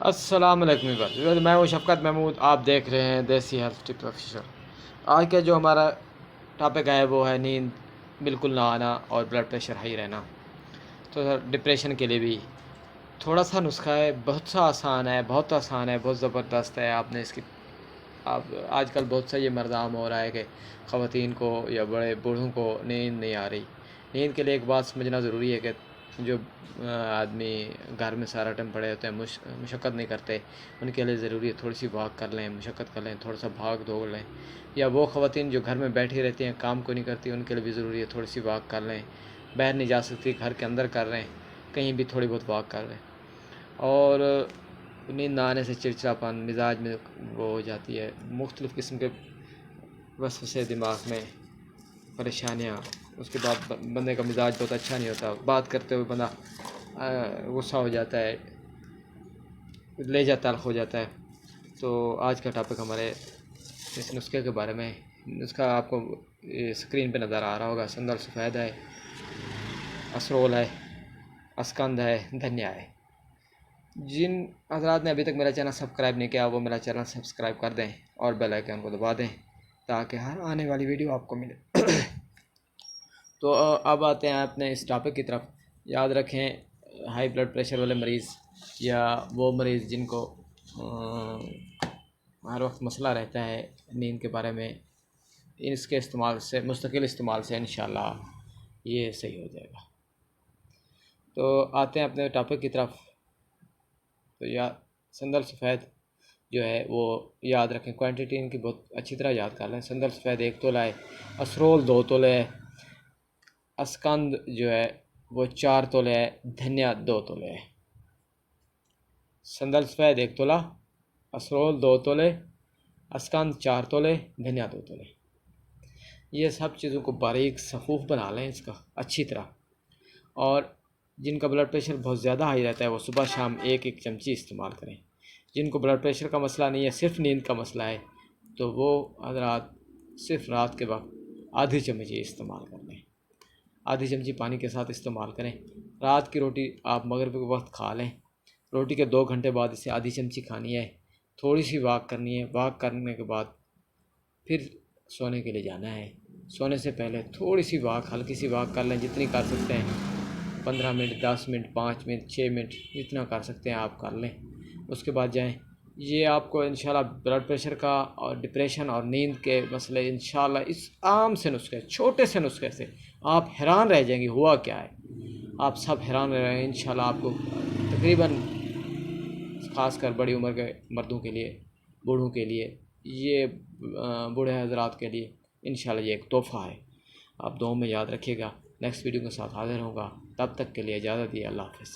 السلام علیکم ویورز، میں ہوں شفقت محمود، آپ دیکھ رہے ہیں دیسی ہیلتھ ٹپ آفیشر۔ آج کا جو ہمارا ٹاپک ہے وہ ہے نیند بالکل نہ آنا اور بلڈ پریشر ہائی رہنا۔ تو سر ڈپریشن کے لیے بھی تھوڑا سا نسخہ ہے، بہت سا آسان ہے، بہت زبردست ہے۔ آپ نے اس کی آج کل بہت سا یہ مرض عام ہو رہا ہے کہ خواتین کو یا بڑے بوڑھوں کو نیند نہیں آ رہی۔ نیند کے لیے ایک بات سمجھنا ضروری ہے کہ جو آدمی گھر میں سارا ٹائم پڑے ہوتے ہیں، مشقت نہیں کرتے، ان کے لیے ضروری ہے تھوڑی سی واک کر لیں، مشقت کر لیں، تھوڑا سا بھاگ دوڑ لیں۔ یا وہ خواتین جو گھر میں بیٹھی رہتی ہیں، کام کو نہیں کرتی، ان کے لیے بھی ضروری ہے تھوڑی سی واک کر لیں۔ باہر نہیں جا سکتی، گھر کے اندر کر رہے ہیں، کہیں بھی تھوڑی بہت واک کر لیں۔ اور نیند نہ آنے سے چڑچڑاپن مزاج میں وہ ہو جاتی ہے، مختلف قسم کے وسوسے دماغ میں، پریشانیاں، اس کے بعد بندے کا مزاج بہت اچھا نہیں ہوتا، بات کرتے ہوئے بندہ غصہ ہو جاتا ہے، لہجہ تلخ ہو جاتا ہے۔ تو آج کا ٹاپک ہمارے اس نسخے کے بارے میں۔ نسخہ آپ کو اسکرین پہ نظر آ رہا ہوگا۔ سندل سفید ہے، اسرول ہے، اسکند ہے، دھنیا ہے۔ جن حضرات نے ابھی تک میرا چینل سبسکرائب نہیں کیا وہ میرا چینل سبسکرائب کر دیں اور بیل آئیکن کو دبا دیں تاکہ ہر آنے والی ویڈیو آپ کو ملے۔ تو اب آتے ہیں اپنے اس ٹاپک کی طرف۔ یاد رکھیں، ہائی بلڈ پریشر والے مریض یا وہ مریض جن کو ہر وقت مسئلہ رہتا ہے نیند کے بارے میں، اس کے استعمال سے، مستقل استعمال سے انشاءاللہ یہ صحیح ہو جائے گا۔ تو آتے ہیں اپنے ٹاپک کی طرف۔ تو سندل سفید جو ہے وہ یاد رکھیں، کوانٹٹی ان کی بہت اچھی طرح یاد کر لیں۔ سندل سفید 1 تولہ ہے، اسرول 2 تولے ہے، اسکند جو ہے وہ 4 تولے ہے، دھنیا 2 تولے ہے۔ سندل سفید 1 تولہ، اسرول 2 تولے، اسکند 4 تولے، دھنیا 2 تولے۔ یہ سب چیزوں کو باریک صفوف بنا لیں اس کا اچھی طرح۔ اور جن کا بلڈ پریشر بہت زیادہ ہائی رہتا ہے وہ صبح شام 1 چمچی استعمال کریں۔ جن کو بلڈ پریشر کا مسئلہ نہیں ہے، صرف نیند کا مسئلہ ہے، تو وہ حضرات صرف رات کے وقت آدھی چمچی استعمال کر لیں، آدھی چمچی پانی کے ساتھ استعمال کریں۔ رات کی روٹی آپ مغرب کے وقت کھا لیں، روٹی کے 2 گھنٹے بعد اسے آدھی چمچی کھانی ہے، تھوڑی سی واک کرنی ہے، واک کرنے کے بعد پھر سونے کے لیے جانا ہے۔ سونے سے پہلے تھوڑی سی واک، ہلکی سی واک کر لیں، جتنی کر سکتے ہیں، 15 منٹ، 10 منٹ، 5 منٹ، 6 منٹ، جتنا کر سکتے ہیں آپ کر لیں، اس کے بعد جائیں۔ یہ آپ کو انشاءاللہ بلڈ پریشر کا اور ڈپریشن اور نیند کے مسئلے انشاءاللہ اس عام سے نسخے، چھوٹے سے نسخے سے آپ حیران رہ جائیں گے ہوا کیا ہے۔ آپ سب حیران رہ رہے ہیں انشاءاللہ۔ آپ کو تقریباً خاص کر بڑی عمر کے مردوں کے لیے، بوڑھوں کے لیے، یہ بوڑھے حضرات کے لیے انشاءاللہ یہ ایک تحفہ ہے۔ آپ دعاؤں میں یاد رکھیے گا۔ نیکسٹ ویڈیو کے ساتھ حاضر ہوں گا، تب تک کے لیے اجازت دیے، اللہ حافظ۔